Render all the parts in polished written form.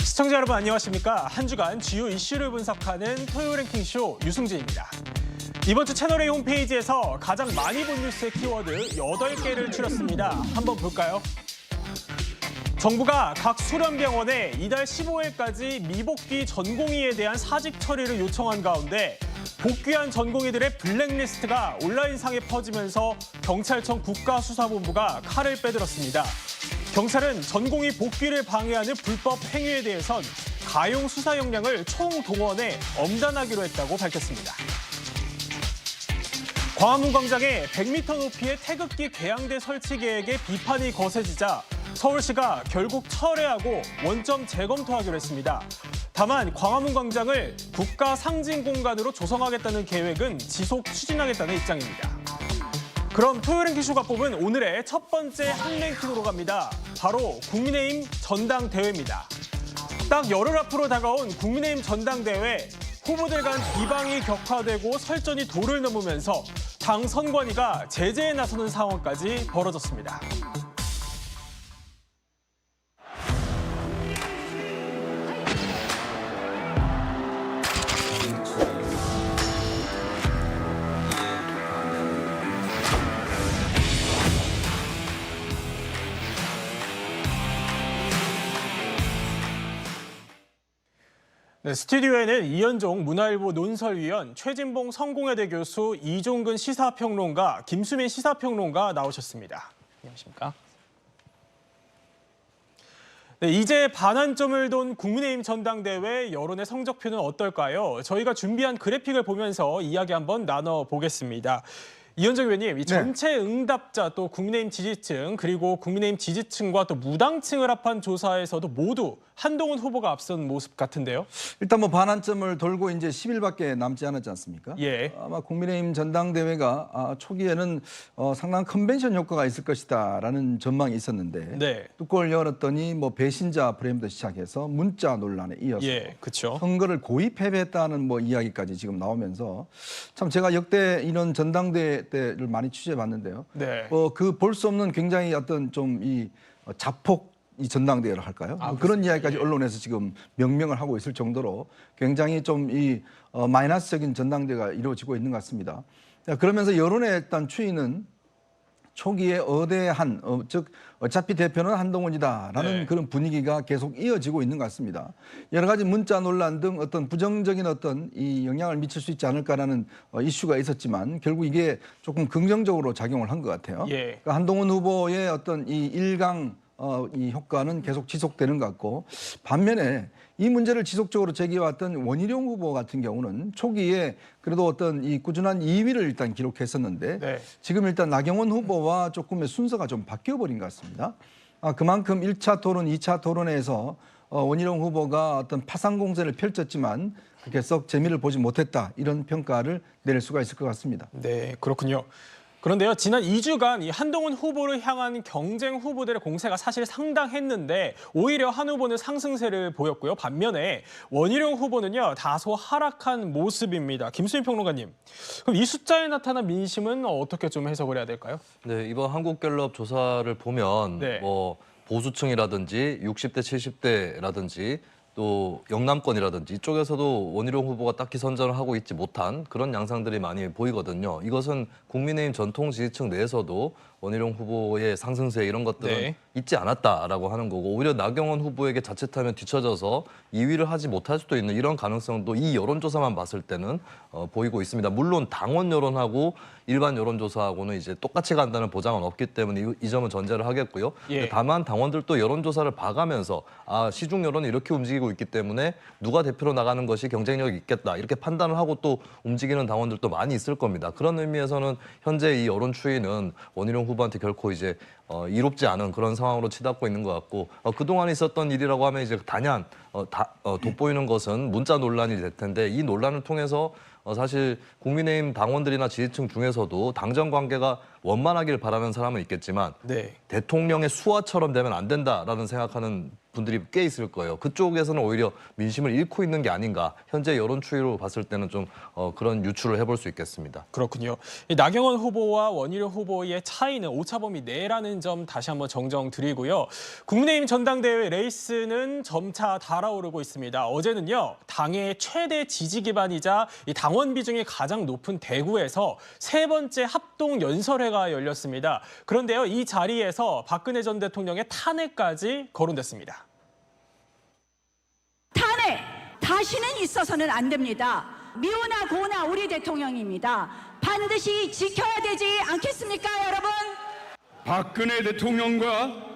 시청자 여러분 안녕하십니까? 한 주간 주요 이슈를 분석하는 토요 랭킹쇼 유승진입니다. 이번 주 채널A 홈페이지에서 가장 많이 본 뉴스의 키워드 8개를 추렸습니다. 한번 볼까요? 정부가 각 수련병원에 이달 15일까지 미복귀 전공의에 대한 사직 처리를 요청한 가운데 복귀한 전공의들의 블랙리스트가 온라인상에 퍼지면서 경찰청 국가수사본부가 칼을 빼들었습니다. 경찰은 전공의 복귀를 방해하는 불법 행위에 대해선 가용 수사 역량을 총동원해 엄단하기로 했다고 밝혔습니다. 광화문 광장에 100m 높이의 태극기 개양대 설치 계획에 비판이 거세지자 서울시가 결국 철회하고 원점 재검토하기로 했습니다. 다만 광화문 광장을 국가 상징 공간으로 조성하겠다는 계획은 지속 추진하겠다는 입장입니다. 그럼 토요 랭킹쇼가 뽑은 오늘의 첫 번째 한 랭킹으로 갑니다. 바로 국민의힘 전당대회입니다. 딱 열흘 앞으로 다가온 국민의힘 전당대회, 후보들 간 비방이 격화되고 설전이 도를 넘으면서 당 선관위가 제재에 나서는 상황까지 벌어졌습니다. 네, 스튜디오에는 이현종 문화일보 논설위원, 최진봉 성공회대 교수, 이종근 시사평론가, 김수민 시사평론가 나오셨습니다. 안녕하십니까? 네, 이제 반환점을 돈 국민의힘 전당대회 여론의 성적표는 어떨까요? 저희가 준비한 그래픽을 보면서 이야기 한번 나눠보겠습니다. 이현정 의원님, 이 전체 응답자 또 국민의힘 지지층 그리고 국민의힘 지지층과 또 무당층을 합한 조사에서도 모두 한동훈 후보가 앞선 모습 같은데요. 일단 뭐 반환점을 돌고 이제 10일밖에 남지 않았지 않습니까? 예. 아마 국민의힘 전당대회가 초기에는 상당한 컨벤션 효과가 있을 것이다라는 전망이 있었는데 네. 뚜껑을 열었더니 뭐 배신자 프레임부터 시작해서 문자 논란에 이어서 그렇죠. 선거를 고의 패배했다는 뭐 이야기까지 지금 나오면서 참 제가 역대 이런 전당대회 때를 많이 취재해봤는데요. 네. 그 볼 수 없는 굉장히 어떤 좀 이 자폭 이 전당대회를 할까요? 그런 이야기까지 언론에서 지금 명명을 하고 있을 정도로 굉장히 좀 이 마이너스적인 전당대회가 이루어지고 있는 것 같습니다. 그러면서 여론의 일단 추이는 초기에 어대한, 즉 어차피 대표는 한동훈이다라는 그런 분위기가 계속 이어지고 있는 것 같습니다. 여러 가지 문자 논란 등 어떤 부정적인 어떤 이 영향을 미칠 수 있지 않을까라는 이슈가 있었지만 결국 이게 조금 긍정적으로 작용을 한 것 같아요. 그러니까 한동훈 후보의 어떤 이 일강 이 효과는 계속 지속되는 것 같고, 반면에 이 문제를 지속적으로 제기해왔던 원희룡 후보 같은 경우는 초기에 그래도 어떤 이 꾸준한 2위를 일단 기록했었는데 지금 일단 나경원 후보와 조금의 순서가 좀 바뀌어버린 것 같습니다. 그만큼 1차 토론, 2차 토론에서 원희룡 후보가 어떤 파상 공세를 펼쳤지만 그렇게 썩 재미를 보지 못했다, 이런 평가를 내릴 수가 있을 것 같습니다. 네, 그렇군요. 그런데요, 지난 2주간 이 한동훈 후보를 향한 경쟁 후보들의 공세가 사실 상당했는데 오히려 한 후보는 상승세를 보였고요. 반면에 원희룡 후보는요, 다소 하락한 모습입니다. 김수민 평론가님, 그럼 이 숫자에 나타난 민심은 어떻게 좀 해석을 해야 될까요? 네, 이번 한국갤럽 조사를 보면 뭐 보수층이라든지 60대, 70대라든지 또 영남권이라든지 이쪽에서도 원희룡 후보가 딱히 선전을 하고 있지 못한 그런 양상들이 많이 보이거든요. 이것은 국민의힘 전통 지지층 내에서도 원희룡 후보의 상승세 이런 것들은 있지 않았다라고 하는 거고, 오히려 나경원 후보에게 자칫하면 뒤처져서 2위를 하지 못할 수도 있는 이런 가능성도 이 여론조사만 봤을 때는 보이고 있습니다. 물론 당원 여론하고 일반 여론조사하고는 이제 똑같이 간다는 보장은 없기 때문에 이 점은 전제를 하겠고요. 다만 당원들도 여론조사를 봐가면서 시중 여론이 이렇게 움직이고 있기 때문에 누가 대표로 나가는 것이 경쟁력이 있겠다, 이렇게 판단을 하고 또 움직이는 당원들도 많이 있을 겁니다. 그런 의미에서는 현재 이 여론 추이는 원희룡 후보한테 결코 이제 이롭지 않은 그런 상황으로 치닫고 있는 것 같고, 그동안 있었던 일이라고 하면 이제 단연 돋보이는 것은 문자 논란이 될 텐데, 이 논란을 통해서 사실 국민의힘 당원들이나 지지층 중에서도 당정 관계가 원만하길 바라는 사람은 있겠지만 대통령의 수하처럼 되면 안 된다라는 생각하는 분들이 꽤 있을 거예요. 그쪽에서는 오히려 민심을 잃고 있는 게 아닌가. 현재 여론 추이로 봤을 때는 좀 그런 유추를 해볼 수 있겠습니다. 그렇군요. 이 나경원 후보와 원희룡 후보의 차이는 오차범위 내라는 점 다시 한번 정정드리고요. 국민의힘 전당대회 레이스는 점차 달아오르고 있습니다. 어제는요, 당의 최대 지지 기반이자 이 당원 비중이 가장 높은 대구에서 세 번째 합동 연설회가 열렸습니다. 그런데요, 이 자리에서 박근혜 전 대통령의 탄핵까지 거론됐습니다. 탄핵 다시는 있어서는 안 됩니다. 미우나 고나 우리 대통령입니다. 반드시 지켜야 되지 않겠습니까, 여러분? 박근혜 대통령과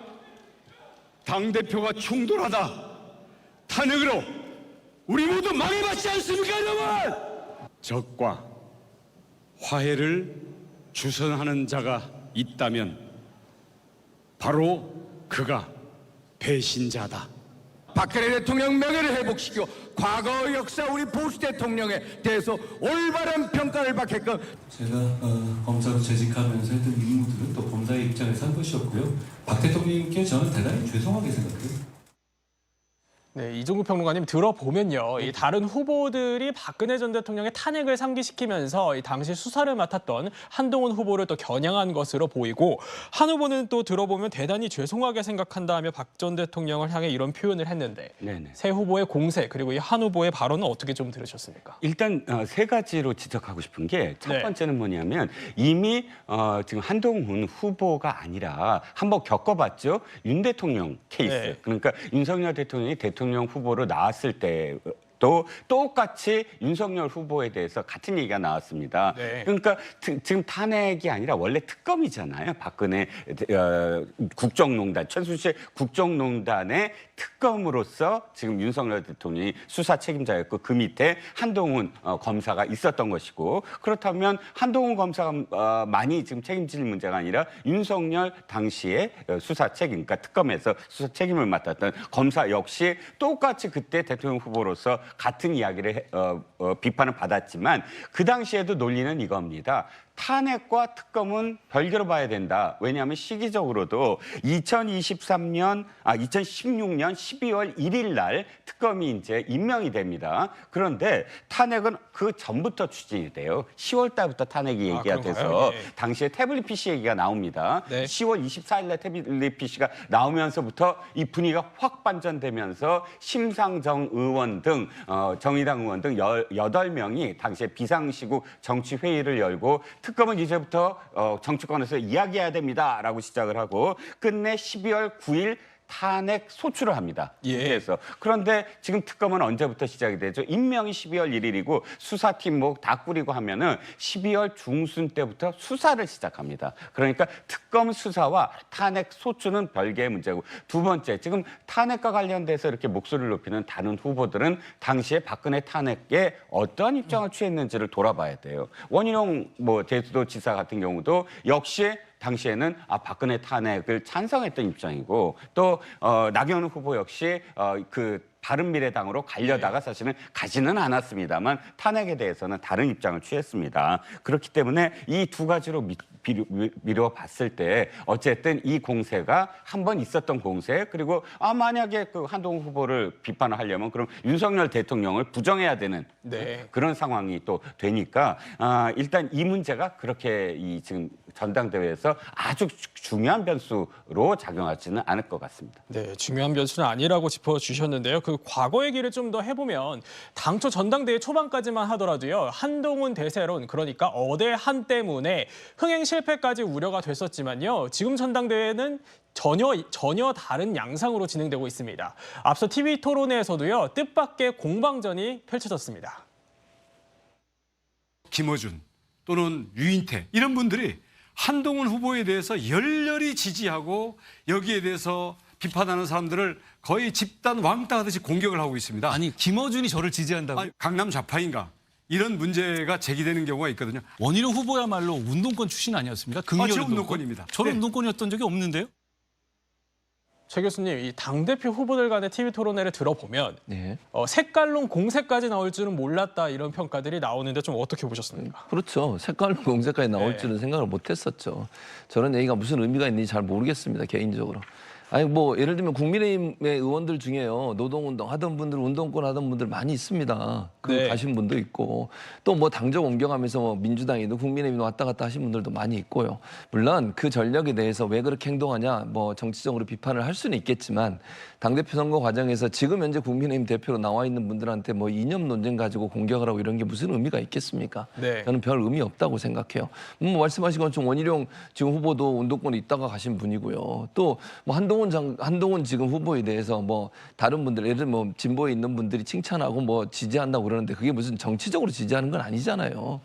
당대표가 충돌하다 탄핵으로 우리 모두 망해봤지 않습니까, 여러분? 적과 화해를 주선하는 자가 있다면 바로 그가 배신자다. 박근혜 대통령 명예를 회복시키고 과거 역사 우리 보수 대통령에 대해서 올바른 평가를 받게끔 제가 검사로 재직하면서 했던 임무들은 또 검사의 입장에서 한 것이었고요. 박 대통령님께 저는 대단히 죄송하게 생각해요. 네, 이종구 평론가님 들어보면요, 이 다른 후보들이 박근혜 전 대통령의 탄핵을 상기시키면서 이 당시 수사를 맡았던 한동훈 후보를 또 겨냥한 것으로 보이고, 한 후보는 또 들어보면 대단히 죄송하게 생각한다며 박 전 대통령을 향해 이런 표현을 했는데, 네네. 세 후보의 공세 그리고 이 한 후보의 발언은 어떻게 좀 들으셨습니까? 일단 세 가지로 지적하고 싶은 게 첫 네. 번째는 뭐냐면 이미 지금 한동훈 후보가 아니라 한번 겪어봤죠. 윤 대통령 케이스. 네. 그러니까 윤석열 대통령이 대통령 후보로 나왔을 때 또 똑같이 윤석열 후보에 대해서 같은 얘기가 나왔습니다. 네. 그러니까 지금 탄핵이 아니라 원래 특검이잖아요. 박근혜 국정농단, 최순실 국정농단의 특검으로서 지금 윤석열 대통령이 수사 책임자였고 그 밑에 한동훈 검사가 있었던 것이고, 그렇다면 한동훈 검사가 많이 지금 책임질 문제가 아니라 윤석열 당시에 수사 책임, 그러니까 특검에서 수사 책임을 맡았던 검사 역시 똑같이 그때 대통령 후보로서 같은 이야기를 비판을 받았지만 그 당시에도 논리는 이겁니다. 탄핵과 특검은 별개로 봐야 된다. 왜냐하면 시기적으로도 2016년 12월 1일 날 특검이 이제 임명이 됩니다. 그런데 탄핵은 그 전부터 추진이 돼요. 10월 달부터 탄핵이 얘기가 돼서 네. 당시에 태블릿 PC 얘기가 나옵니다. 네. 10월 24일 날 태블릿 PC가 나오면서부터 이 분위기가 확 반전되면서 심상정 의원 등 정의당 의원 등 18명이 당시에 비상시국 정치회의를 열고 특검은 이제부터 정치권에서 이야기해야 됩니다라고 시작을 하고 끝내 12월 9일 탄핵 소추를 합니다. 예. 그래서 그런데 지금 특검은 언제부터 시작이 되죠? 임명이 12월 1일이고 수사팀 뭐 다 꾸리고 하면은 12월 중순 때부터 수사를 시작합니다. 그러니까 특검 수사와 탄핵 소추는 별개의 문제고, 두 번째 지금 탄핵과 관련돼서 이렇게 목소리를 높이는 다른 후보들은 당시에 박근혜 탄핵에 어떠한 입장을 취했는지를 돌아봐야 돼요. 원희룡 제주도지사 같은 경우도 역시 당시에는 박근혜 탄핵을 찬성했던 입장이고, 또 나경원 후보 역시 그 바른미래당으로 가려다가 사실은 가지는 않았습니다만 탄핵에 대해서는 다른 입장을 취했습니다. 그렇기 때문에 이 두 가지로 미루어 봤을 때 어쨌든 이 공세가 한 번 있었던 공세, 그리고 만약에 그 한동훈 후보를 비판을 하려면 그럼 윤석열 대통령을 부정해야 되는 네. 그런 상황이 또 되니까 일단 이 문제가 그렇게 이 지금 전당대회에서 아주 중요한 변수로 작용하지는 않을 것 같습니다. 네, 중요한 변수는 아니라고 짚어주셨는데요. 그 과거 얘기를 좀 더 해보면 당초 전당대회 초반까지만 하더라도요, 한동훈 대세론, 그러니까 어대한 때문에 흥행 실패까지 우려가 됐었지만요, 지금 전당대회는 전혀 다른 양상으로 진행되고 있습니다. 앞서 TV 토론회에서도요, 뜻밖의 공방전이 펼쳐졌습니다. 김어준 또는 유인태 이런 분들이 한동훈 후보에 대해서 열렬히 지지하고 여기에 대해서 비판하는 사람들을 거의 집단 왕따 하듯이 공격을 하고 있습니다. 아니 김어준이 저를 지지한다고? 강남 좌파인가 이런 문제가 제기되는 경우가 있거든요. 원희룡 후보야말로 운동권 출신 아니었습니까? 극렬 저 운동권입니다. 저는 네. 운동권이었던 적이 없는데요. 최 교수님, 이 당대표 후보들 간의 TV 토론회를 들어보면 네. 색깔론 공세까지 나올 줄은 몰랐다, 이런 평가들이 나오는데 좀 어떻게 보셨습니까? 그렇죠. 색깔론 공세까지 나올 네. 줄은 생각을 못했었죠. 저런 얘기가 무슨 의미가 있는지 잘 모르겠습니다, 개인적으로. 아니 뭐 예를 들면 국민의힘의 의원들 중에요 노동운동 하던 분들 운동권 하던 분들 많이 있습니다. 그 네. 가신 분도 있고 또 뭐 당적 옮겨가면서 뭐 민주당이든 국민의힘도 왔다 갔다 하신 분들도 많이 있고요. 물론 그 전력에 대해서 왜 그렇게 행동하냐 뭐 정치적으로 비판을 할 수는 있겠지만 당대표 선거 과정에서 지금 현재 국민의힘 대표로 나와 있는 분들한테 뭐 이념 논쟁 가지고 공격을 하고 이런 게 무슨 의미가 있겠습니까? 네. 저는 별 의미 없다고 생각해요. 뭐 말씀하신 것처럼 원희룡 지금 후보도 운동권에 있다가 가신 분이고요. 또 뭐 한동훈 지금 후보에 대해서 뭐 다른 분들 예를 들면 뭐 진보에 있는 분들이 칭찬하고 뭐 지지한다고 그러는데 그게 무슨 정치적으로 지지하는 건 아니잖아요.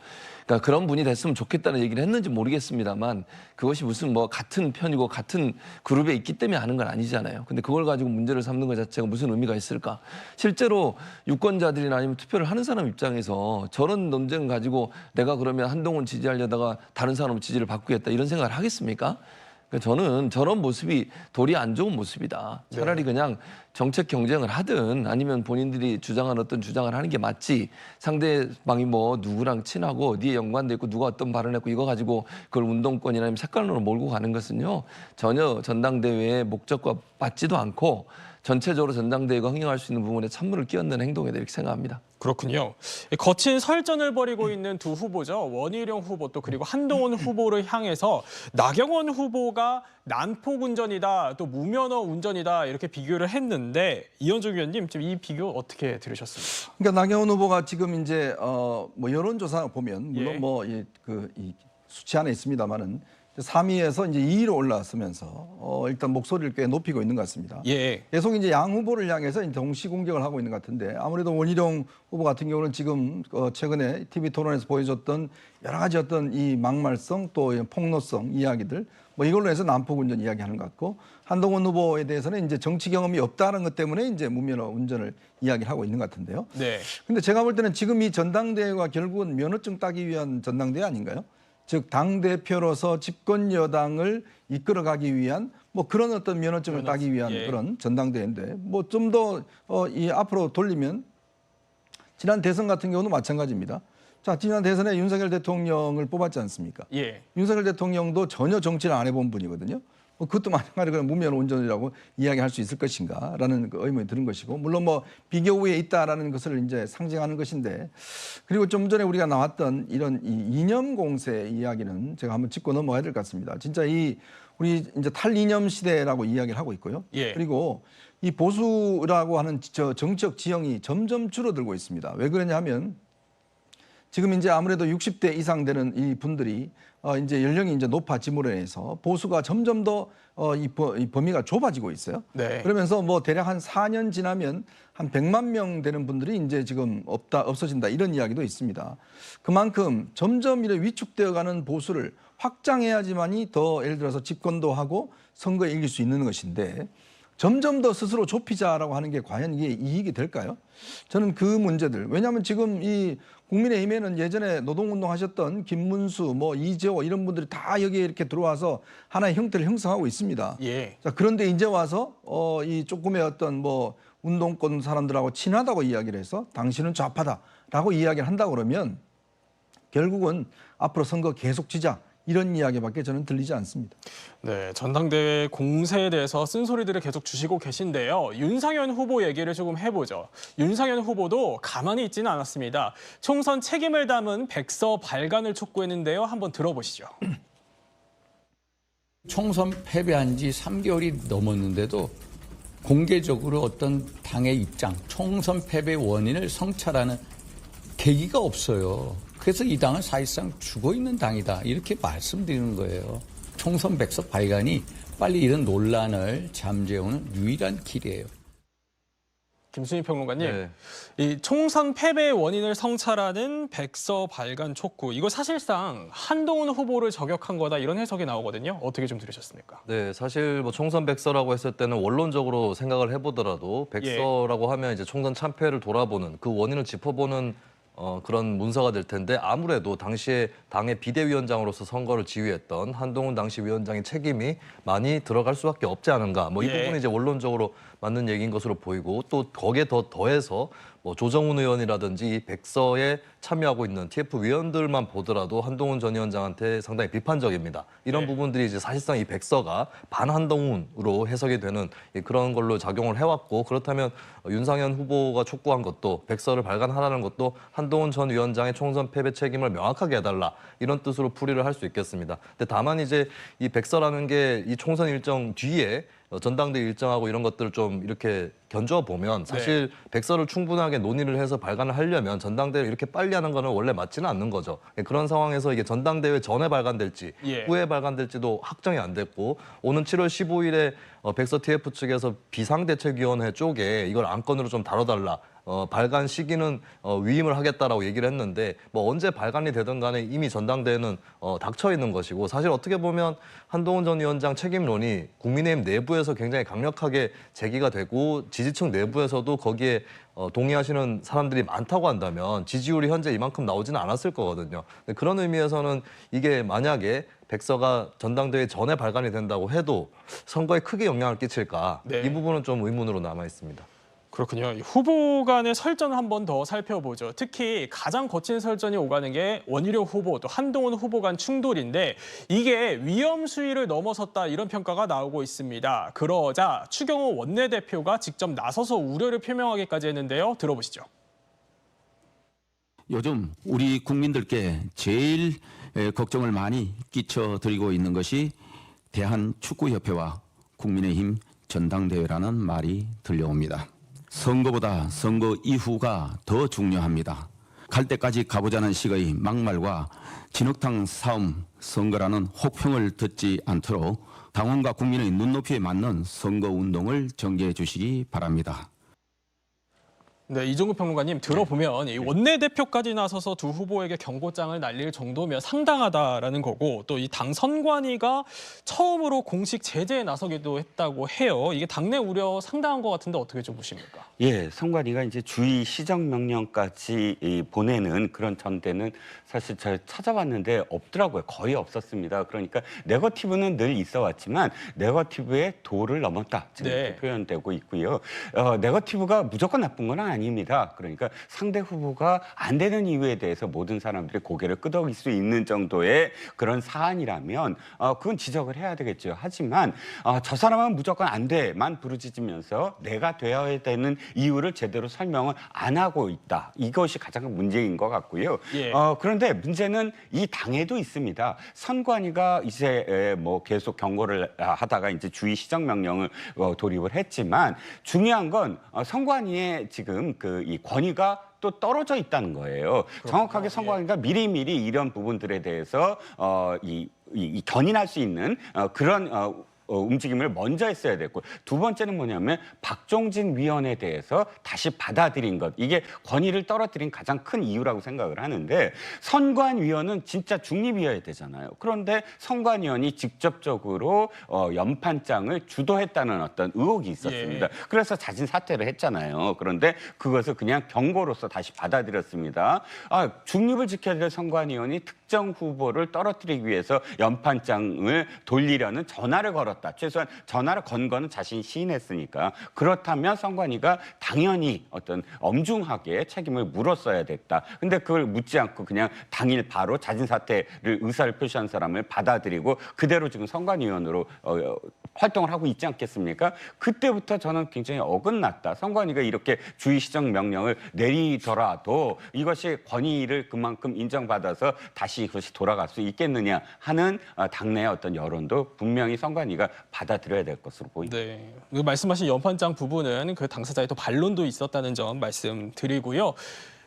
그러니까 그런 분이 됐으면 좋겠다는 얘기를 했는지 모르겠습니다만 그것이 무슨 뭐 같은 편이고 같은 그룹에 있기 때문에 하는 건 아니잖아요. 근데 그걸 가지고 문제를 삼는 것 자체가 무슨 의미가 있을까? 실제로 유권자들이나 아니면 투표를 하는 사람 입장에서 저런 논쟁을 가지고 내가 그러면 한동훈 지지하려다가 다른 사람 지지를 바꾸겠다 이런 생각을 하겠습니까? 그러니까 저는 저런 모습이 도리 안 좋은 모습이다. 차라리 그냥 정책 경쟁을 하든 아니면 본인들이 주장한 어떤 주장을 하는 게 맞지 상대방이 뭐 누구랑 친하고 어디에 연관돼 있고 누가 어떤 발언했고 이거 가지고 그걸 운동권이나 아니면 색깔론으로 몰고 가는 것은요 전혀 전당대회의 목적과 맞지도 않고 전체적으로 전당대회가 흥행할 수 있는 부분에 찬물을 끼얹는 행동이다 이렇게 생각합니다. 그렇군요. 거친 설전을 벌이고 있는 두 후보죠. 원희룡 후보 또 그리고 한동훈 후보를 향해서 나경원 후보가 난폭 운전이다 또 무면허 운전이다 이렇게 비교를 했는데 이현종 위원님 지금 이 비교 어떻게 들으셨습니까? 그러니까 나경원 후보가 지금 이제 뭐 여론조사 보면 물론 예. 뭐 이 수치 안에 있습니다만은 3위에서 이제 2위로 올라서면서 일단 목소리를 꽤 높이고 있는 것 같습니다. 예. 계속 이제 양 후보를 향해서 이제 동시 공격을 하고 있는 것 같은데 아무래도 원희룡 후보 같은 경우는 지금 최근에 TV 토론에서 보여줬던 여러 가지 어떤 이 막말성 또 폭로성 이야기들 뭐 이걸로 해서 난폭 운전 이야기하는 것 같고 한동훈 후보에 대해서는 이제 정치 경험이 없다는 것 때문에 이제 무면허 운전을 이야기를 하고 있는 것 같은데요. 네. 근데 제가 볼 때는 지금 이 전당대회가 결국은 면허증 따기 위한 전당대회 아닌가요? 즉 당대표로서 집권 여당을 이끌어가기 위한 뭐 그런 어떤 면허증을 따기 위한 예. 그런 전당대회인데 뭐 좀 더 이 앞으로 돌리면 지난 대선 같은 경우도 마찬가지입니다. 자, 지난 대선에 윤석열 대통령을 뽑았지 않습니까? 예. 윤석열 대통령도 전혀 정치를 안 해본 분이거든요. 뭐 그것도 마찬가지로 무면허 운전이라고 이야기할 수 있을 것인가라는 그 의문이 드는 것이고 물론 뭐 비교 우위에 있다라는 것을 이제 상징하는 것인데 그리고 좀 전에 우리가 나왔던 이런 이 이념 공세 이야기는 제가 한번 짚고 넘어가야 될 것 같습니다. 진짜 이 우리 이제 탈이념 시대라고 이야기를 하고 있고요. 예. 그리고 이 보수라고 하는 정치적 지형이 점점 줄어들고 있습니다. 왜 그러냐면 지금 이제 아무래도 60대 이상 되는 이 분들이 이제 연령이 이제 높아짐으로 인해서 보수가 점점 더 이 범위가 좁아지고 있어요. 네. 그러면서 뭐 대략 한 4년 지나면 한 100만 명 되는 분들이 이제 지금 없어진다 이런 이야기도 있습니다. 그만큼 점점 이렇게 위축되어가는 보수를 확장해야지만이 더 예를 들어서 집권도 하고 선거에 이길 수 있는 것인데 점점 더 스스로 좁히자라고 하는 게 과연 이게 이익이 될까요? 저는 그 문제들. 왜냐하면 지금 이 국민의힘에는 예전에 노동운동 하셨던 김문수, 뭐 이재호 이런 분들이 다 여기에 이렇게 들어와서 하나의 형태를 형성하고 있습니다. 예. 자, 그런데 이제 와서 이 조금의 어떤 뭐 운동권 사람들하고 친하다고 이야기를 해서 당신은 좌파다라고 이야기를 한다 그러면 결국은 앞으로 선거 계속 지자. 이런 이야기밖에 저는 들리지 않습니다. 네, 전당대회 공세에 대해서 쓴소리들을 계속 주시고 계신데요. 윤상현 후보 얘기를 조금 해보죠. 윤상현 후보도 가만히 있지는 않았습니다. 총선 책임을 담은 백서 발간을 촉구했는데요. 한번 들어보시죠. 총선 패배한 지 3개월이 넘었는데도 공개적으로 어떤 당의 입장, 총선 패배 원인을 성찰하는 계기가 없어요. 그래서 이 당은 사실상 죽어있는 당이다 이렇게 말씀드리는 거예요. 총선 백서 발간이 빨리 이런 논란을 잠재우는 유일한 길이에요. 김순희 평론가님, 네. 이 총선 패배의 원인을 성찰하는 백서 발간 촉구, 이거 사실상 한동훈 후보를 저격한 거다 이런 해석이 나오거든요. 어떻게 좀 들으셨습니까? 네, 사실 뭐 총선 백서라고 했을 때는 원론적으로 생각을 해보더라도 백서라고 하면 이제 총선 참패를 돌아보는 그 원인을 짚어보는 그런 문서가 될 텐데 아무래도 당시에 당의 비대위원장으로서 선거를 지휘했던 한동훈 당시 위원장의 책임이 많이 들어갈 수밖에 없지 않은가. 뭐 이 예. 부분이 이제 원론적으로 맞는 얘기인 것으로 보이고 또 거기에 더해서 뭐 조정훈 의원이라든지 이 백서에 참여하고 있는 TF 위원들만 보더라도 한동훈 전 위원장한테 상당히 비판적입니다. 이런 부분들이 이제 사실상 이 백서가 반한동훈으로 해석이 되는 그런 걸로 작용을 해왔고 그렇다면 윤상현 후보가 촉구한 것도 백서를 발간하라는 것도 한동훈 전 위원장의 총선 패배 책임을 명확하게 해달라 이런 뜻으로 풀이를 할 수 있겠습니다. 근데 다만 이제 이 백서라는 게 이 총선 일정 뒤에 전당대 일정하고 이런 것들을 좀 이렇게 견주어 보면 사실 백서를 충분하게 논의를 해서 발간을 하려면 전당대회를 이렇게 빨리 하는 거는 원래 맞지는 않는 거죠. 그런 상황에서 이게 전당대회 전에 발간될지 후에 발간될지도 확정이 안 됐고 오는 7월 15일에 백서 TF 측에서 비상대책위원회 쪽에 이걸 안건으로 좀 다뤄달라. 발간 시기는 위임을 하겠다라고 얘기를 했는데 뭐 언제 발간이 되든 간에 이미 전당대회는 닥쳐 있는 것이고 사실 어떻게 보면 한동훈 전 위원장 책임론이 국민의힘 내부에서 굉장히 강력하게 제기가 되고 지지층 내부에서도 거기에 동의하시는 사람들이 많다고 한다면 지지율이 현재 이만큼 나오지는 않았을 거거든요. 그런 의미에서는 이게 만약에 백서가 전당대회 전에 발간이 된다고 해도 선거에 크게 영향을 끼칠까 이 부분은 좀 의문으로 남아 있습니다. 그렇군요. 후보 간의 설전을 한 번 더 살펴보죠. 특히 가장 거친 설전이 오가는 게 원희룡 후보 또 한동훈 후보 간 충돌인데 이게 위험 수위를 넘어섰다 이런 평가가 나오고 있습니다. 그러자 추경호 원내대표가 직접 나서서 우려를 표명하기까지 했는데요. 들어보시죠. 요즘 우리 국민들께 제일 걱정을 많이 끼쳐드리고 있는 것이 대한축구협회와 국민의힘 전당대회라는 말이 들려옵니다. 선거보다 선거 이후가 더 중요합니다. 갈 때까지 가보자는 식의 막말과 진흙탕 싸움 선거라는 혹평을 듣지 않도록 당원과 국민의 눈높이에 맞는 선거운동을 전개해 주시기 바랍니다. 네, 이종구 평론가님 들어보면 이 원내대표까지 나서서 두 후보에게 경고장을 날릴 정도면 상당하다라는 거고 또 이 당 선관위가 처음으로 공식 제재에 나서기도 했다고 해요. 이게 당내 우려 상당한 것 같은데 어떻게 좀 보십니까? 예, 선관위가 이제 주의 시정 명령까지 보내는 그런 전대는 사실 제가 찾아봤는데 없더라고요. 거의 없었습니다. 그러니까 네거티브는 늘 있어 왔지만 네거티브의 도를 넘었다 지금 이렇게 표현되고 있고요. 네거티브가 무조건 나쁜 건 아닙니다. 그러니까 상대 후보가 안 되는 이유에 대해서 모든 사람들이 고개를 끄덕일 수 있는 정도의 그런 사안이라면 그건 지적을 해야 되겠죠. 하지만 저 사람은 무조건 안 돼만 부르짖으면서 내가 되어야 되는 이유를 제대로 설명을 안 하고 있다. 이것이 가장 큰 문제인 것 같고요. 그런데 문제는 이 당에도 있습니다. 선관위가 이제 뭐 계속 경고를 하다가 이제 주의 시정 명령을 돌입을 했지만 중요한 건 선관위의 지금 이 권위가 또 떨어져 있다는 거예요. 그렇구나. 정확하게 선관위가 미리미리 이런 부분들에 대해서 이 견인할 수 있는 그런 움직임을 먼저 했어야 됐고 두 번째는 뭐냐면 박종진 위원에 대해서 다시 받아들인 것. 이게 권위를 떨어뜨린 가장 큰 이유라고 생각을 하는데 선관위원은 진짜 중립이어야 되잖아요. 그런데 선관위원이 직접적으로 연판장을 주도했다는 어떤 의혹이 있었습니다. 그래서 자진 사퇴를 했잖아요. 그런데 그것을 그냥 경고로서 다시 받아들였습니다. 중립을 지켜야 될 선관위원이 특정 후보를 떨어뜨리기 위해서 연판장을 돌리려는 전화를 걸었다. 최소한 전화를 건 거는 자신이 시인했으니까 그렇다면 선관위가 당연히 어떤 엄중하게 책임을 물었어야 됐다. 근데 그걸 묻지 않고 그냥 당일 바로 자진 사퇴를 의사를 표시한 사람을 받아들이고 그대로 지금 선관위원으로 활동을 하고 있지 않겠습니까? 그때부터 저는 굉장히 어긋났다. 선관위가 이렇게 주의 시정 명령을 내리더라도 이것이 권위를 그만큼 인정받아서 다시 그것이 돌아갈 수 있겠느냐 하는 당내의 어떤 여론도 분명히 선관위가 받아들여야 될 것으로 보입니다. 네, 말씀하신 연판장 부분은 그 당사자의 또 반론도 있었다는 점 말씀드리고요.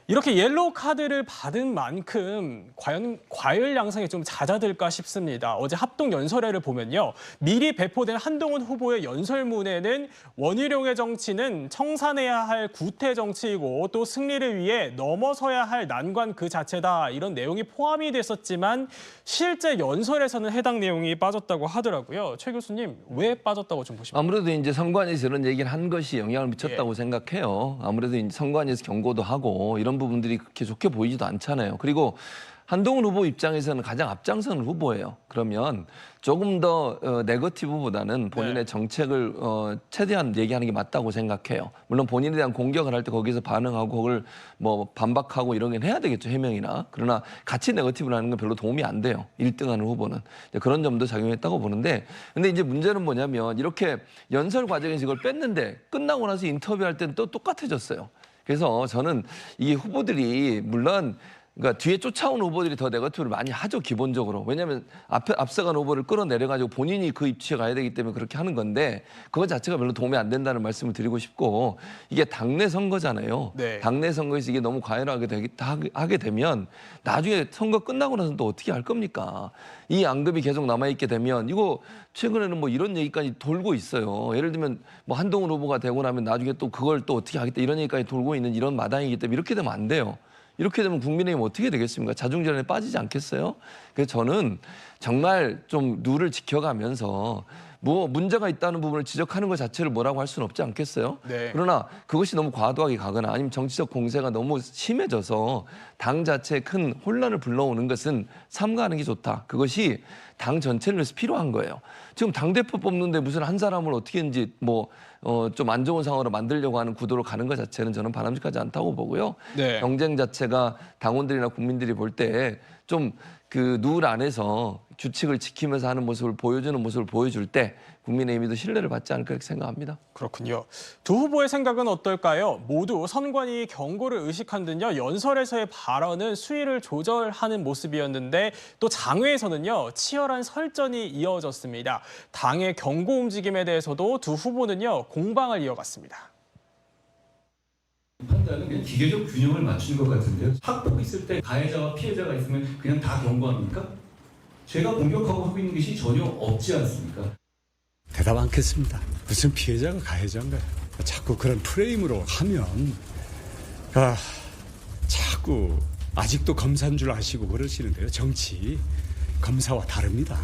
이렇게 옐로우 카드를 받은 만큼 과연 과열 양상이 좀 잦아들까 싶습니다. 어제 합동 연설회를 보면요. 미리 배포된 한동훈 후보의 연설문에는 원희룡의 정치는 청산해야 할 구태 정치이고 또 승리를 위해 넘어서야 할 난관 그 자체다. 이런 내용이 포함이 됐었지만 실제 연설에서는 해당 내용이 빠졌다고 하더라고요. 최 교수님, 왜 빠졌다고 좀 보십니까? 아무래도 이제 선관위에서 이런 얘기를 한 것이 영향을 미쳤다고 생각해요. 아무래도 이제 선관위에서 경고도 하고 이런 부분들이 그렇게 좋게 보이지도 않잖아요. 그리고 한동훈 후보 입장에서는 가장 앞장서는 후보예요. 그러면 조금 더 네거티브보다는 본인의 정책을 최대한 얘기하는 게 맞다고 생각해요. 물론 본인에 대한 공격을 할 때 거기서 반응하고 그걸 뭐 반박하고 이런 게 해야 되겠죠, 해명이나. 그러나 같이 네거티브를 하는 건 별로 도움이 안 돼요. 1등하는 후보는. 그런 점도 작용했다고 보는데, 근데 이제 문제는 뭐냐면 이렇게 연설 과정에서 이걸 뺐는데 끝나고 나서 인터뷰할 때는 또 똑같아졌어요. 그래서 저는 이 후보들이 물론 그러니까 뒤에 쫓아온 후보들이 더 네거티브를 많이 하죠, 기본적으로. 왜냐하면 앞서간 후보를 끌어내려가지고 본인이 그 입지에 가야 되기 때문에 그렇게 하는 건데 그거 자체가 별로 도움이 안 된다는 말씀을 드리고 싶고, 이게 당내 선거잖아요. 네. 당내 선거에서 이게 너무 하게 되면 나중에 선거 끝나고 나서는 또 어떻게 할 겁니까? 이 앙금이 계속 남아있게 되면 이거 최근에는 뭐 이런 얘기까지 돌고 있어요. 예를 들면 뭐 한동훈 후보가 되고 나면 나중에 또 그걸 또 어떻게 하겠다 이런 얘기까지 돌고 있는 이런 마당이기 때문에 이렇게 되면 안 돼요. 이렇게 되면 국민의힘 어떻게 되겠습니까? 자중전에 빠지지 않겠어요? 그래서 저는 정말 좀 룰을 지켜가면서 뭐 문제가 있다는 부분을 지적하는 것 자체를 뭐라고 할 수는 없지 않겠어요? 네. 그러나 그것이 너무 과도하게 가거나 아니면 정치적 공세가 너무 심해져서 당 자체에 큰 혼란을 불러오는 것은 삼가하는 게 좋다. 그것이 당 전체를 위해서 필요한 거예요. 지금 당대표 뽑는데 무슨 한 사람을 어떻게든지 좀 안 좋은 상황으로 만들려고 하는 구도로 가는 것 자체는 저는 바람직하지 않다고 보고요. 네. 경쟁 자체가 당원들이나 국민들이 볼 때 좀 그 룰 안에서 규칙을 지키면서 하는 모습을 보여주는 모습을 보여줄 때 국민의힘이 더 신뢰를 받지 않을까 이렇게 생각합니다. 그렇군요. 두 후보의 생각은 어떨까요? 모두 선관위 경고를 의식한 듯요. 연설에서의 발언은 수위를 조절하는 모습이었는데 또 장외에서는요. 치열한 설전이 이어졌습니다. 당의 경고 움직임에 대해서도 두 후보는요. 공방을 이어갔습니다. 판단은 그냥 기계적 균형을 맞추는 것 같은데요. 학폭 있을 때 가해자와 피해자가 있으면 그냥 다 경고합니까? 제가 공격하고 하고 있는 것이 전혀 없지 않습니까? 대답 않겠습니다. 무슨 피해자가 가해자인가요? 자꾸 그런 프레임으로 하면 자꾸 아직도 검사인 줄 아시고 그러시는데요. 정치 검사와 다릅니다.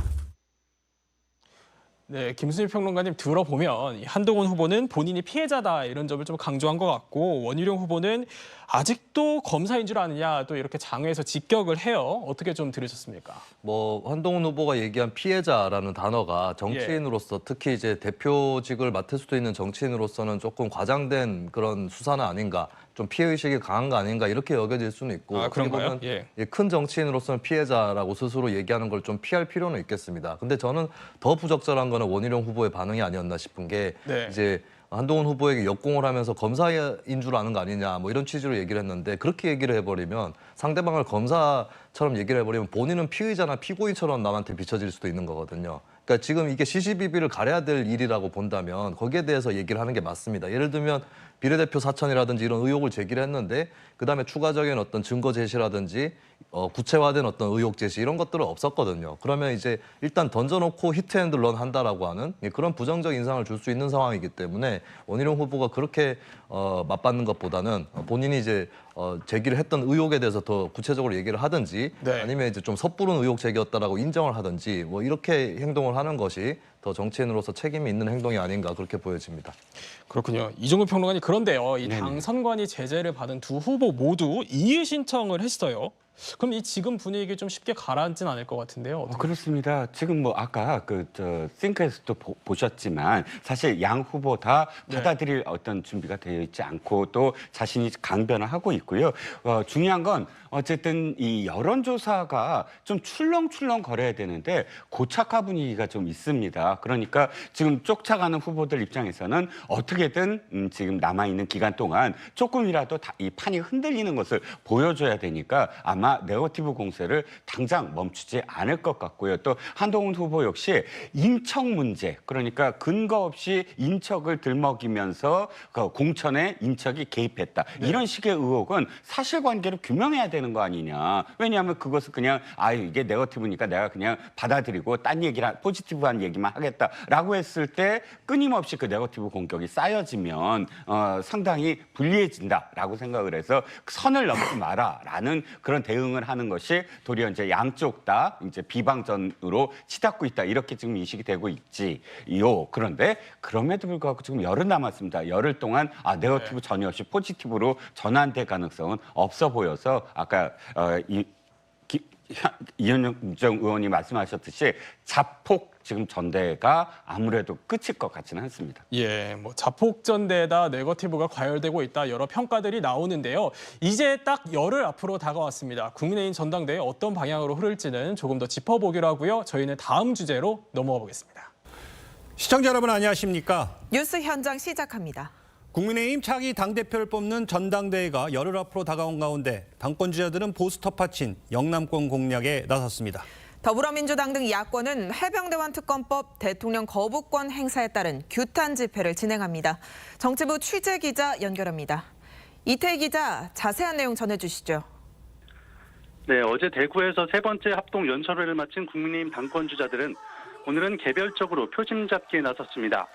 네, 김수미 평론가님 들어보면 한동훈 후보는 본인이 피해자다 이런 점을 좀 강조한 것 같고 원희룡 후보는 아직도 검사인 줄 아느냐 또 이렇게 장외에서 직격을 해요. 어떻게 좀 들으셨습니까? 뭐 한동훈 후보가 얘기한 피해자라는 단어가 정치인으로서 특히 이제 대표직을 맡을 수도 있는 정치인으로서는 조금 과장된 그런 수사는 아닌가, 좀 피해의식이 강한 거 아닌가 이렇게 여겨질 수는 있고, 그런가요? 큰 정치인으로서는 피해자라고 스스로 얘기하는 걸 좀 피할 필요는 있겠습니다. 근데 저는 더 부적절한 거는 원희룡 후보의 반응이 아니었나 싶은 게 이제 한동훈 후보에게 역공을 하면서 검사인 줄 아는 거 아니냐 뭐 이런 취지로 얘기를 했는데, 그렇게 얘기를 해버리면 상대방을 검사처럼 얘기를 해버리면 본인은 피의자나 피고인처럼 남한테 비춰질 수도 있는 거거든요. 그러니까 지금 이게 시시비비를 가려야 될 일이라고 본다면 거기에 대해서 얘기를 하는 게 맞습니다. 예를 들면 비례대표 사천이라든지 이런 의혹을 제기를 했는데 그다음에 추가적인 어떤 증거 제시라든지 구체화된 어떤 의혹 제시 이런 것들은 없었거든요. 그러면 이제 일단 던져놓고 히트앤드런 한다라고 하는 그런 부정적 인상을 줄 수 있는 상황이기 때문에 원희룡 후보가 그렇게 맞받는 것보다는 본인이 이제 제기를 했던 의혹에 대해서 더 구체적으로 얘기를 하든지 아니면 이제 좀 섣부른 의혹 제기였다라고 인정을 하든지 뭐 이렇게 행동을 하는 것이 더 정치인으로서 책임이 있는 행동이 아닌가 그렇게 보여집니다. 그렇군요. 이종우 평론가님, 그런데요. 이 당 선관위 제재를 받은 두 후보 모두 이의 신청을 했어요. 그럼 이 지금 분위기 좀 쉽게 가라앉진 않을 것 같은데요. 그렇습니다. 지금 뭐 아까 싱크에서도 보셨지만 사실 양 후보 다 받아들일 어떤 준비가 되어 있지 않고 또 자신이 강변을 하고 있고요. 중요한 건 어쨌든 이 여론조사가 좀 출렁출렁 거려야 되는데 고착화 분위기가 좀 있습니다. 그러니까 지금 쫓아가는 후보들 입장에서는 어떻게든 지금 남아있는 기간 동안 조금이라도 이 판이 흔들리는 것을 보여줘야 되니까 아마 네거티브 공세를 당장 멈추지 않을 것 같고요. 또 한동훈 후보 역시 인척 문제, 그러니까 근거 없이 인척을 들먹이면서 그 공천에 인척이 개입했다. 이런 식의 의혹은 사실관계를 규명해야 되는 거 아니냐. 왜냐하면 그것을 그냥 이게 네거티브니까 내가 그냥 받아들이고 딴 얘기랑 포지티브한 얘기만 하겠다라고 했을 때 끊임없이 그 네거티브 공격이 쌓여지면 상당히 불리해진다라고 생각을 해서 선을 넘지 마라라는 그런 대응을 하는 것이 도리어 이제 양쪽 다 이제 비방전으로 치닫고 있다 이렇게 지금 인식이 되고 있지요. 그런데 그럼에도 불구하고 지금 열흘 남았습니다. 열흘 동안 네거티브 전혀 없이 포지티브로 전환될 가능성은 없어 보여서 아까 이현정 의원이 말씀하셨듯이 자폭 지금 전대가 아무래도 끝일 것 같지는 않습니다. 예, 뭐 자폭 전대에다 네거티브가 과열되고 있다 여러 평가들이 나오는데요. 이제 딱 열흘 앞으로 다가왔습니다. 국민의힘 전당대회 어떤 방향으로 흐를지는 조금 더 짚어보기로 하고요. 저희는 다음 주제로 넘어가 보겠습니다. 시청자 여러분 안녕하십니까? 뉴스 현장 시작합니다. 국민의힘 차기 당대표를 뽑는 전당대회가 열흘 앞으로 다가온 가운데 당권 주자들은 보수 텃밭인 영남권 공략에 나섰습니다. 더불어민주당 등 야권은 해병대원 특검법 대통령 거부권 행사에 따른 규탄 집회를 진행합니다. 정치부 취재 기자 연결합니다. 이태희 기자, 자세한 내용 전해주시죠. 네, 어제 대구에서 세 번째 합동 연설회를 마친 국민의힘 당권 주자들은 오늘은 개별적으로 표심 잡기에 나섰습니다.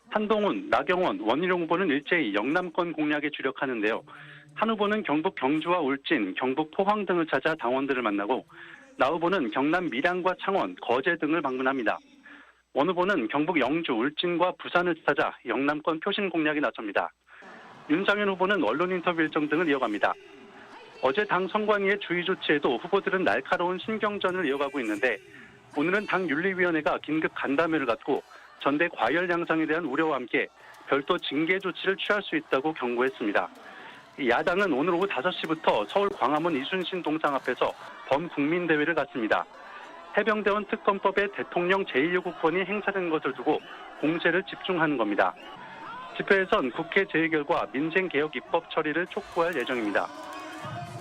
한동훈, 나경원, 원희룡 후보는 일제히 영남권 공략에 주력하는데요. 한 후보는 경북 경주와 울진, 경북 포항 등을 찾아 당원들을 만나고 나 후보는 경남 밀양과 창원, 거제 등을 방문합니다. 원 후보는 경북 영주, 울진과 부산을 찾아 영남권 표심 공략에 나섭니다. 윤상현 후보는 언론 인터뷰 일정 등을 이어갑니다. 어제 당 선관위의 주의 조치에도 후보들은 날카로운 신경전을 이어가고 있는데 오늘은 당 윤리위원회가 긴급 간담회를 갖고 전대 과열 양상에 대한 우려와 함께 별도 징계 조치를 취할 수 있다고 경고했습니다. 야당은 오늘 오후 5시부터 서울 광화문 이순신 동상 앞에서 범국민대회를 갖습니다. 해병대원 특검법의 대통령 제1요구권이 행사된 것을 두고 공세를 집중하는 겁니다. 집회에선 국회 제의 결과 민생개혁 입법 처리를 촉구할 예정입니다.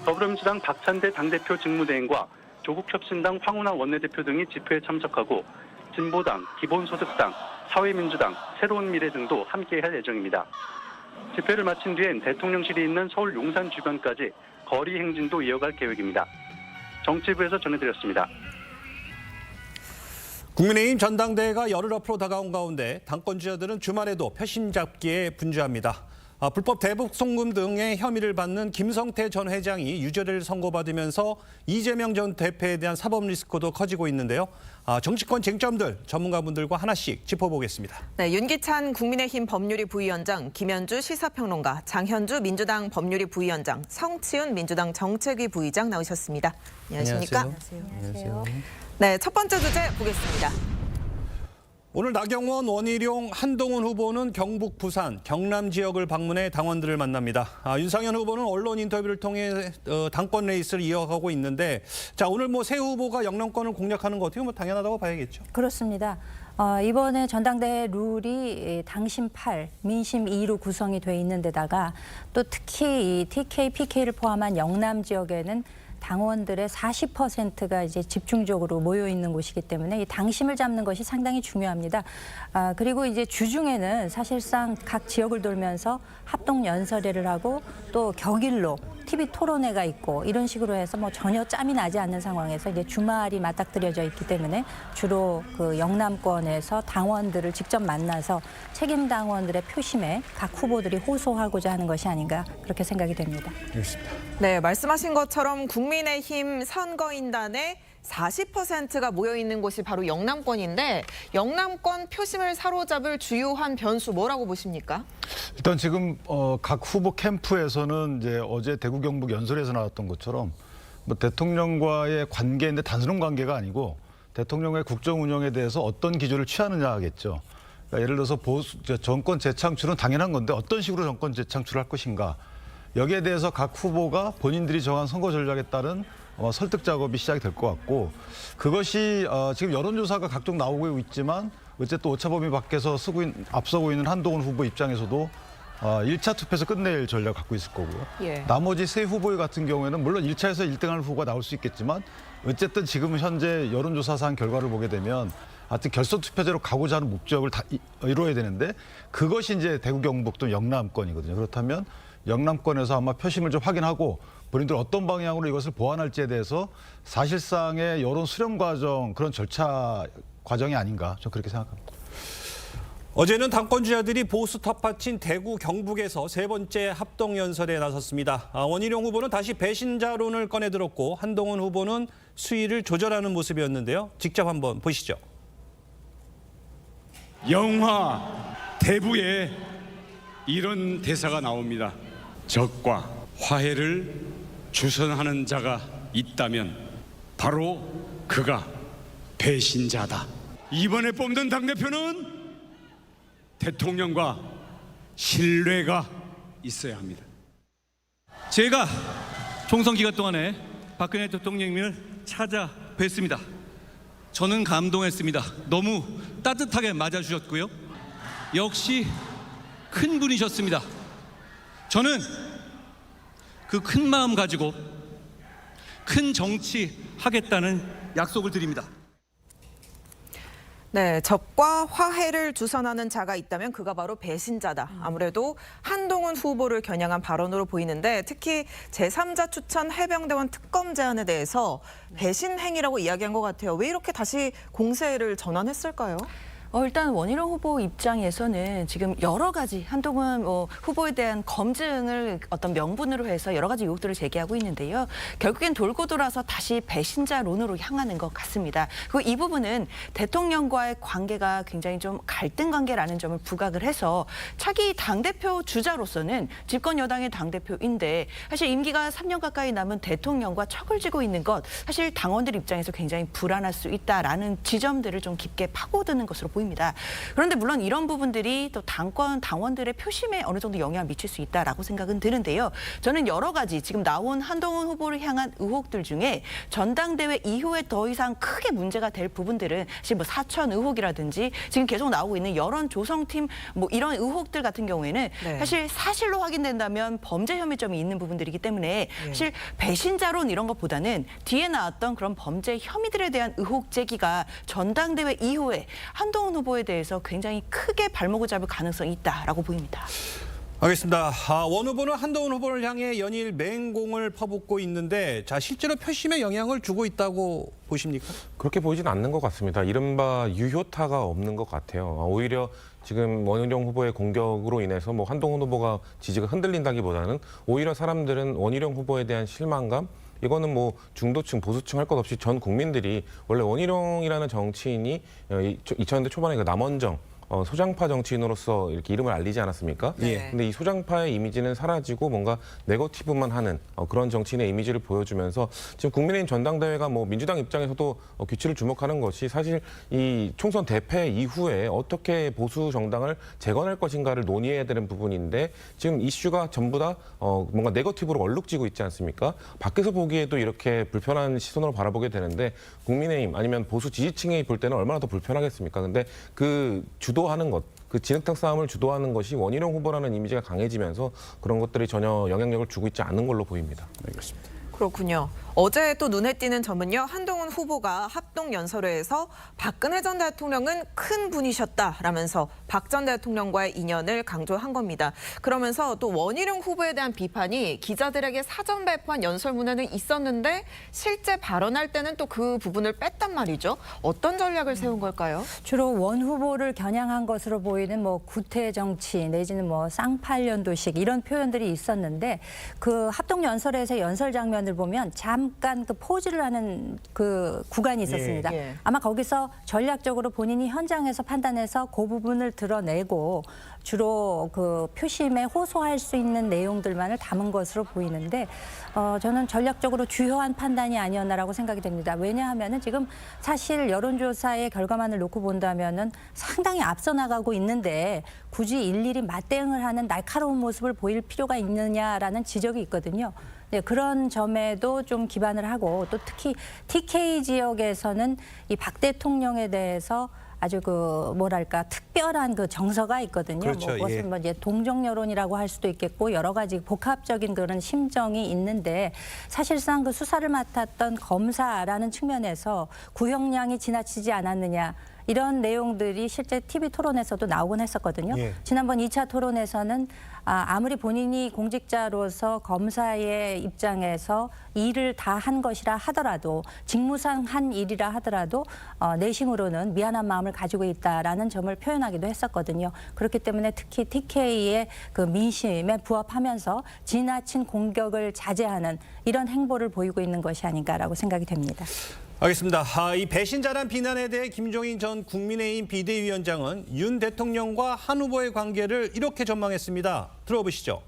더불어민주당 박찬대 당대표 직무대행과 조국혁신당 황운하 원내대표 등이 집회에 참석하고 진보당, 기본소득당, 사회민주당, 새로운미래 등도 함께할 예정입니다. 집회를 마친 뒤엔 대통령실이 있는 서울 용산 주변까지 거리 행진도 이어갈 계획입니다. 정치부에서 전해드렸습니다. 국민의힘 전당대회가 열흘 앞으로 다가온 가운데 당권 주자들은 주말에도 표심 잡기에 분주합니다. 불법 대북 송금 등의 혐의를 받는 김성태 전 회장이 유죄를 선고받으면서 이재명 전 대표에 대한 사법 리스크도 커지고 있는데요. 정치권 쟁점들 전문가분들과 하나씩 짚어보겠습니다. 네, 윤기찬 국민의힘 법률위 부위원장, 김현주 시사평론가, 장현주 민주당 법률위 부위원장, 성치훈 민주당 정책위 부의장 나오셨습니다. 안녕하십니까? 안녕하세요. 네, 첫 번째 주제 보겠습니다. 오늘 나경원, 원희룡, 한동훈 후보는 경북, 부산, 경남 지역을 방문해 당원들을 만납니다. 윤상현 후보는 언론 인터뷰를 통해 당권 레이스를 이어가고 있는데, 자 오늘 뭐 새 후보가 영남권을 공략하는 거 어떻게 보면 당연하다고 봐야겠죠. 그렇습니다. 이번에 전당대회 룰이 당심 8, 민심 2로 구성이 돼 있는 데다가 또 특히 이 TK, PK를 포함한 영남 지역에는 당원들의 40%가 이제 집중적으로 모여 있는 곳이기 때문에 이 당심을 잡는 것이 상당히 중요합니다. 그리고 이제 주중에는 사실상 각 지역을 돌면서 합동 연설회를 하고 또 격일로 TV 토론회가 있고 이런 식으로 해서 뭐 전혀 짬이 나지 않는 상황에서 이제 주말이 맞닥뜨려져 있기 때문에 주로 그 영남권에서 당원들을 직접 만나서 책임 당원들의 표심에 각 후보들이 호소하고자 하는 것이 아닌가 그렇게 생각이 됩니다. 그렇습니다. 네, 말씀하신 것처럼 국민의힘 선거인단의 40%가 모여 있는 곳이 바로 영남권인데 영남권 표심을 사로잡을 주요한 변수 뭐라고 보십니까? 일단 지금 각 후보 캠프에서는 이제 어제 대구 경북 연설에서 나왔던 것처럼 뭐 대통령과의 관계인데 단순한 관계가 아니고 대통령의 국정 운영에 대해서 어떤 기조를 취하느냐 하겠죠. 그러니까 예를 들어서 정권 재창출은 당연한 건데 어떤 식으로 정권 재창출을 할 것인가. 여기에 대해서 각 후보가 본인들이 정한 선거 전략에 따른 설득 작업이 시작이 될 것 같고 그것이 지금 여론조사가 각종 나오고 있지만 어쨌든 오차범위 밖에서 앞서고 있는 한동훈 후보 입장에서도 1차 투표에서 끝낼 전략을 갖고 있을 거고요. 예. 나머지 세 후보 같은 경우에는 물론 1차에서 1등하는 후보가 나올 수 있겠지만 어쨌든 지금 현재 여론조사상 결과를 보게 되면 하여튼 결선 투표제로 가고자 하는 목적을 다 이루어야 되는데 그것이 이제 대구 경북 또 영남권이거든요. 그렇다면 영남권에서 아마 표심을 좀 확인하고 본인들 어떤 방향으로 이것을 보완할지에 대해서 사실상의 여론 수렴 과정 그런 절차 과정이 아닌가 좀 그렇게 생각합니다. 어제는 당권 주자들이 보수 텃밭인 대구 경북에서 세 번째 합동 연설에 나섰습니다. 원희룡 후보는 다시 배신자론을 꺼내들었고 한동훈 후보는 수위를 조절하는 모습이었는데요. 직접 한번 보시죠. 영화 대부에 이런 대사가 나옵니다. 적과 화해를 주선하는 자가 있다면 바로 그가 배신자다. 이번에 뽑는 당대표는 대통령과 신뢰가 있어야 합니다. 제가 총선 기간 동안에 박근혜 대통령님을 찾아뵀습니다. 저는 감동했습니다. 너무 따뜻하게 맞아주셨고요. 역시 큰 분이셨습니다. 저는 그 큰 마음 가지고 큰 정치 하겠다는 약속을 드립니다. 네, 적과 화해를 주선하는 자가 있다면 그가 바로 배신자다. 아무래도 한동훈 후보를 겨냥한 발언으로 보이는데 특히 제3자 추천 해병대원 특검 제안에 대해서 배신 행위라고 이야기한 것 같아요. 왜 이렇게 다시 공세를 전환했을까요? 일단 원희룡 후보 입장에서는 지금 여러 가지 한동훈 후보에 대한 검증을 어떤 명분으로 해서 여러 가지 의혹들을 제기하고 있는데요. 결국엔 돌고 돌아서 다시 배신자론으로 향하는 것 같습니다. 그리고 이 부분은 대통령과의 관계가 굉장히 좀 갈등 관계라는 점을 부각을 해서 차기 당대표 주자로서는 집권 여당의 당대표인데 사실 임기가 3년 가까이 남은 대통령과 척을 지고 있는 것 사실 당원들 입장에서 굉장히 불안할 수 있다라는 지점들을 좀 깊게 파고드는 것으로 보입니다. 그런데 물론 이런 부분들이 또 당원들의 표심에 어느 정도 영향을 미칠 수 있다라고 생각은 드는데요. 저는 여러 가지 지금 나온 한동훈 후보를 향한 의혹들 중에 전당대회 이후에 더 이상 크게 문제가 될 부분들은 사실 뭐 사천 의혹이라든지 지금 계속 나오고 있는 여론 조성팀 뭐 이런 의혹들 같은 경우에는 사실 사실로 확인된다면 범죄 혐의점이 있는 부분들이기 때문에 사실 배신자론 이런 것보다는 뒤에 나왔던 그런 범죄 혐의들에 대한 의혹 제기가 전당대회 이후에 한동훈 후보에 대해서 굉장히 크게 발목을 잡을 가능성이 있다라고 보입니다. 알겠습니다. 원 후보는 한동훈 후보를 향해 연일 맹공을 퍼붓고 있는데 실제로 표심에 영향을 주고 있다고 보십니까? 그렇게 보이진 않는 것 같습니다. 이른바 유효타가 없는 것 같아요. 오히려 지금 원희룡 후보의 공격으로 인해서 뭐 한동훈 후보가 지지가 흔들린다기보다는 오히려 사람들은 원희룡 후보에 대한 실망감, 이거는 뭐 중도층, 보수층 할 것 없이 전 국민들이 원래 원희룡이라는 정치인이 2000년대 초반에 그 남원정 소장파 정치인으로서 이렇게 이름을 알리지 않았습니까? 근데 이 소장파의 이미지는 사라지고 뭔가 네거티브만 하는 그런 정치인의 이미지를 보여주면서 지금 국민의힘 전당대회가 뭐 민주당 입장에서도 귀추를 주목하는 것이 사실 이 총선 대패 이후에 어떻게 보수 정당을 재건할 것인가를 논의해야 되는 부분인데 지금 이슈가 전부 다 뭔가 네거티브로 얼룩지고 있지 않습니까? 밖에서 보기에도 이렇게 불편한 시선으로 바라보게 되는데 국민의힘 아니면 보수 지지층이 볼 때는 얼마나 더 불편하겠습니까? 근데 그 주도하는 것, 그 진흙탕 싸움을 주도하는 것이 원희룡 후보라는 이미지가 강해지면서 그런 것들이 전혀 영향력을 주고 있지 않는 걸로 보입니다. 알겠습니다. 그렇군요. 어제 또 눈에 띄는 점은요. 한동훈 후보가 합동연설회에서 박근혜 전 대통령은 큰 분이셨다라면서 박 전 대통령과의 인연을 강조한 겁니다. 그러면서 또 원희룡 후보에 대한 비판이 기자들에게 사전 발표한 연설문에는 있었는데 실제 발언할 때는 또 그 부분을 뺐단 말이죠. 어떤 전략을 세운 걸까요? 주로 원 후보를 겨냥한 것으로 보이는 뭐 구태 정치 내지는 뭐 쌍팔년도식 이런 표현들이 있었는데 그 합동연설에서 연설 장면을 보면 잠깐 그 포즈를 하는 그 구간이 있었습니다. 아마 거기서 전략적으로 본인이 현장에서 판단해서 그 부분을 드러내고 주로 그 표심에 호소할 수 있는 내용들만을 담은 것으로 보이는데 저는 전략적으로 주요한 판단이 아니었나라고 생각이 됩니다. 왜냐하면은 지금 사실 여론조사의 결과만을 놓고 본다면은 상당히 앞서 나가고 있는데 굳이 일일이 맞대응을 하는 날카로운 모습을 보일 필요가 있느냐라는 지적이 있거든요. 네, 그런 점에도 좀 기반을 하고 또 특히 TK 지역에서는 이 박 대통령에 대해서 아주 그 뭐랄까 특별한 그 정서가 있거든요. 그렇죠, 뭐 무슨 뭐 이제 동정 여론이라고 할 수도 있겠고 여러 가지 복합적인 그런 심정이 있는데 사실상 그 수사를 맡았던 검사라는 측면에서 구형량이 지나치지 않았느냐. 이런 내용들이 실제 TV 토론에서도 나오곤 했었거든요. 지난번 2차 토론에서는 아무리 본인이 공직자로서 검사의 입장에서 일을 다 한 것이라 하더라도 직무상 한 일이라 하더라도 내심으로는 미안한 마음을 가지고 있다라는 점을 표현하기도 했었거든요. 그렇기 때문에 특히 TK의 그 민심에 부합하면서 지나친 공격을 자제하는 이런 행보를 보이고 있는 것이 아닌가라고 생각이 됩니다. 알겠습니다. 이 배신자란 비난에 대해 김종인 전 국민의힘 비대위원장은 윤 대통령과 한 후보의 관계를 이렇게 전망했습니다. 들어보시죠.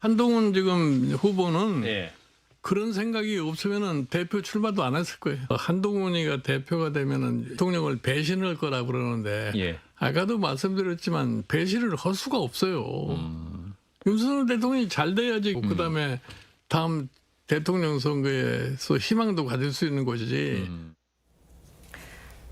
한동훈 지금 후보는 그런 생각이 없으면은 대표 출마도 안 했을 거예요. 한동훈이가 대표가 되면은 대통령을 배신할 거라고 그러는데 예. 아까도 말씀드렸지만 배신을 할 수가 없어요. 윤석열 대통령이 잘 돼야지 그다음에 다음 대통령 선거에서 희망도 가질 수 있는 것이지.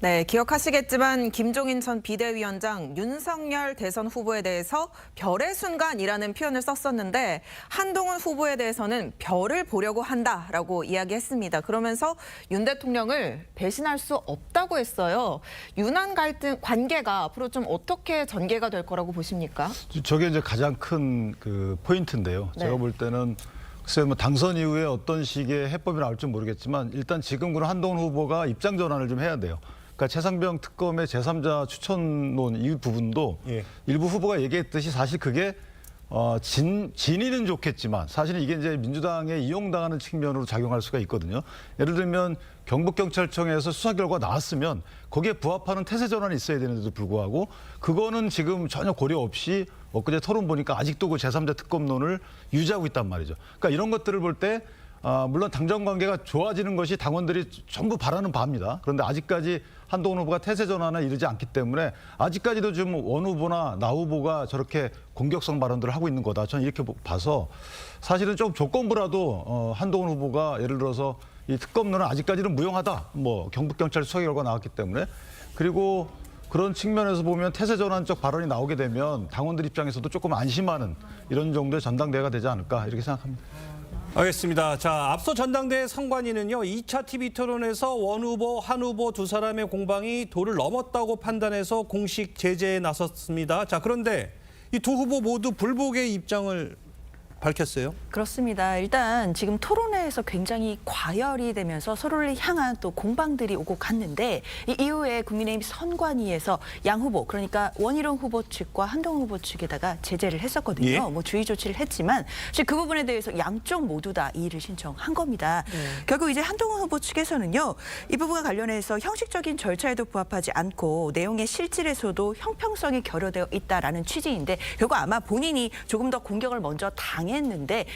네, 기억하시겠지만 김종인 전 비대위원장 윤석열 대선 후보에 대해서 별의 순간이라는 표현을 썼었는데 한동훈 후보에 대해서는 별을 보려고 한다라고 이야기했습니다. 그러면서 윤 대통령을 배신할 수 없다고 했어요. 윤한 갈등 관계가 앞으로 좀 어떻게 전개가 될 거라고 보십니까? 저게 이제 가장 큰 그 포인트인데요. 네. 제가 볼 때는 글쎄요, 뭐 당선 이후에 어떤 식의 해법이 나올지 모르겠지만 일단 지금 그런 한동훈 후보가 입장 전환을 좀 해야 돼요. 그러니까 최상병 특검의 제3자 추천론 이 부분도 일부 후보가 얘기했듯이 사실 그게 진위는 좋겠지만 사실은 이게 이제 민주당에 이용당하는 측면으로 작용할 수가 있거든요. 예를 들면 경북경찰청에서 수사 결과가 나왔으면 거기에 부합하는 태세 전환이 있어야 되는데도 불구하고 그거는 지금 전혀 고려 없이 엊그제 토론 보니까 아직도 그 제3자 특검론을 유지하고 있단 말이죠. 그러니까 이런 것들을 볼 때 물론 당정 관계가 좋아지는 것이 당원들이 전부 바라는 바입니다. 그런데 아직까지 한동훈 후보가 태세 전환에 이르지 않기 때문에 아직까지도 지금 원 후보나 나 후보가 저렇게 공격성 발언들을 하고 있는 거다. 저는 이렇게 봐서 사실은 좀 조건부라도 한동훈 후보가 예를 들어서 이 특검론은 아직까지는 무용하다. 뭐 경북경찰 수사 결과 나왔기 때문에 그리고 그런 측면에서 보면 태세 전환적 발언이 나오게 되면 당원들 입장에서도 조금 안심하는 이런 정도의 전당대회가 되지 않을까 이렇게 생각합니다. 알겠습니다. 자, 앞서 전당대회 선관위는요, 2차 TV 토론에서 원 후보, 한 후보 두 사람의 공방이 도를 넘었다고 판단해서 공식 제재에 나섰습니다. 자, 그런데 이 두 후보 모두 불복의 입장을 밝혔어요. 그렇습니다. 일단 지금 토론회에서 굉장히 과열이 되면서 서로를 향한 또 공방들이 오고 갔는데 이 이후에 국민의힘 선관위에서 양 후보 그러니까 원희룡 후보 측과 한동훈 후보 측에다가 제재를 했었거든요. 예. 뭐 주의 조치를 했지만 사실 그 부분에 대해서 양쪽 모두 다 이의를 신청한 겁니다. 결국 이제 한동훈 후보 측에서는요. 이 부분과 관련해서 형식적인 절차에도 부합하지 않고 내용의 실질에서도 형평성이 결여되어 있다라는 취지인데 결국 아마 본인이 조금 더 공격을 먼저 당했는데